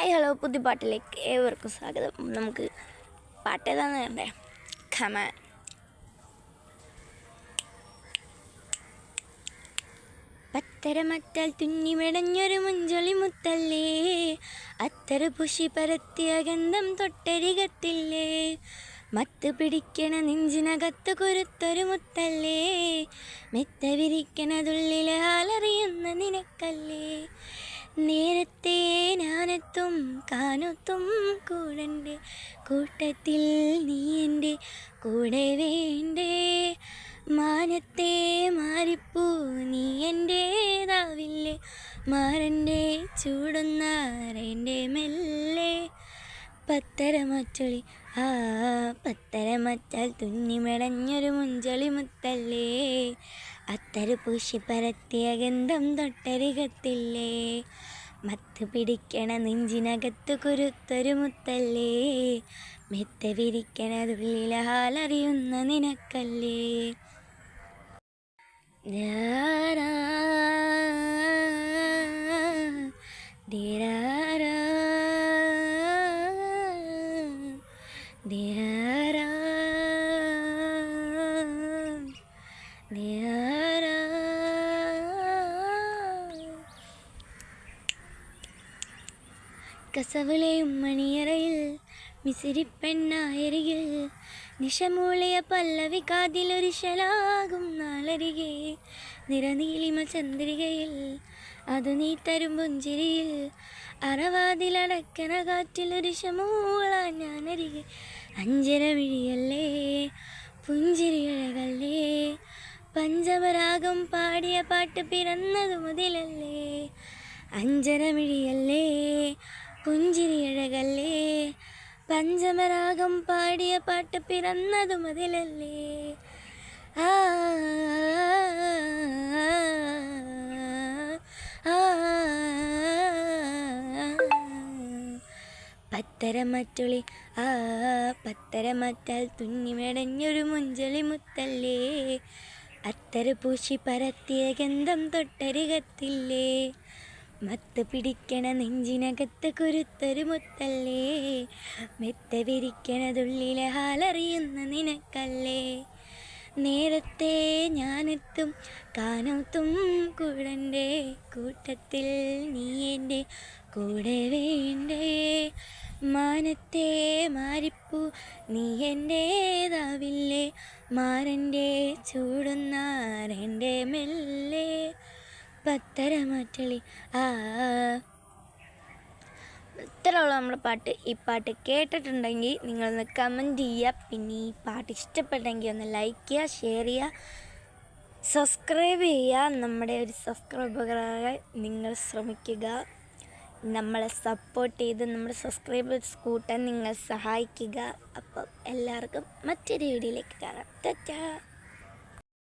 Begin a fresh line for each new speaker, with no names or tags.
Hi hello, പുതിയ പാട്ടിലേക്ക് ഏവർക്കും സ്വാഗതം. നമുക്ക് പാട്ട് ഏതാണെന്ന് കണ്ടേ. ഖമാൻ. പത്തരമറ്റാൽ തുന്നിമെടഞ്ഞൊരു മുഞ്ചൊളി മുത്തല്ലേ, അത്തര പുഷി പരത്തിയ ഗന്ധം തൊട്ടരികത്തില്ലേ, മത്ത് പിടിക്കണ നെഞ്ചിനകത്ത് കുരുത്തൊരു മുത്തല്ലേ, മെത്ത വിരിക്കണതുള്ളിൽ ആലറിയുന്ന നിനക്കല്ലേ. നേരത്തെ ഞാനെത്തും കാനൊത്തും കൂടൻ്റെ കൂട്ടത്തിൽ നീ എൻ്റെ കൂടെ വേണ്ടേ, മാനത്തെ മാറിപ്പൂ നീ എൻ്റേതാവില്ലേ, മാറൻ്റെ ചൂടുന്നാറേൻ്റെ മെല്ലെ. പത്തരമറ്റൊളി പത്തരമറ്റാൽ തുന്നിമെടഞ്ഞൊരു മുഞ്ചൊളി മുത്തല്ലേ, അത്തര പൂശി പരത്തിയ ഗന്ധം തൊട്ടരികത്തില്ലേ, മത്ത് പിടിക്കണ നെഞ്ചിനകത്ത് കുരുത്തൊരു മുത്തല്ലേ, മെത്ത വിരിക്കണതുള്ളിൽ ഹാലറിയുന്ന നിനക്കല്ലേ. കസവിലെയും മണിയറയിൽ മിസിരിപ്പെണ്ണായരികിൽ നിശമൂളിയ പല്ലവി കാതിലൊരു ശലാകും നാളരികെ, നിറനീലിമ ചന്ദ്രികയിൽ അതു നീ തരും പുഞ്ചിരിയിൽ, അറവാതിലടക്കണ കാറ്റിലൊരു ശമൂള ഞാനരികെ. അഞ്ചര വിഴിയല്ലേ പുഞ്ചിരിയഴകല്ലേ, പഞ്ചമരാഗം പാടിയ പാട്ട് പിറന്നതു മുതലല്ലേ. അഞ്ചര മിഴിയല്ലേ പുഞ്ചിരിയഴകല്ലേ, പഞ്ചമരാഗം പാടിയ പാട്ട് പിറന്നതു മുതലല്ലേ. ആ പത്തരമറ്റൊളി പത്തരമറ്റാൽ തുന്നിമെടഞ്ഞൊരു മുഞ്ചൊളി മുത്തല്ലേ, അത്തര പൂശി പരത്തിയ ഗന്ധം തൊട്ടരികത്തില്ലേ, മത്ത് പിടിക്കണ നെഞ്ചിനകത്ത് കുരുത്തൊരു മുത്തല്ലേ, മെത്ത വിരിക്കണതുള്ളിൽ ഹാലറിയുന്ന നിനക്കല്ലേ. നേരത്തെ ഞാനെത്തും കാനൊത്തും കൂടൻ്റെ കൂട്ടത്തിൽ നീ എൻ്റെ കൂടെ വേണ്ടേ, മാനത്തെ മാറിപ്പൂ നീ എൻ്റേതാവില്ലേ, മാറൻ്റെ ചൂടുന്നാറേൻ്റെ മെല്ലെ. പത്തരമറ്റൊളി ഇത്രയുള്ള നമ്മുടെ പാട്ട്. ഈ പാട്ട് കേട്ടിട്ടുണ്ടെങ്കിൽ നിങ്ങളൊന്ന് കമൻറ്റ് ചെയ്യുക. പിന്നെ ഈ പാട്ട് ഇഷ്ടപ്പെട്ടെങ്കിൽ ഒന്ന് ലൈക്ക് ചെയ്യുക, ഷെയർ ചെയ്യുക, സബ്സ്ക്രൈബ് ചെയ്യുക. നമ്മുടെ ഒരു സബ്സ്ക്രൈബറായി നിങ്ങൾ ശ്രമിക്കുക. നമ്മളെ സപ്പോർട്ട് ചെയ്ത് നമ്മുടെ സബ്സ്ക്രൈബേഴ്സ് കൂട്ടാൻ നിങ്ങൾ സഹായിക്കുക. അപ്പം എല്ലാവർക്കും മറ്റൊരു വീഡിയോയിലേക്ക് കാണാം. ടാറ്റാ.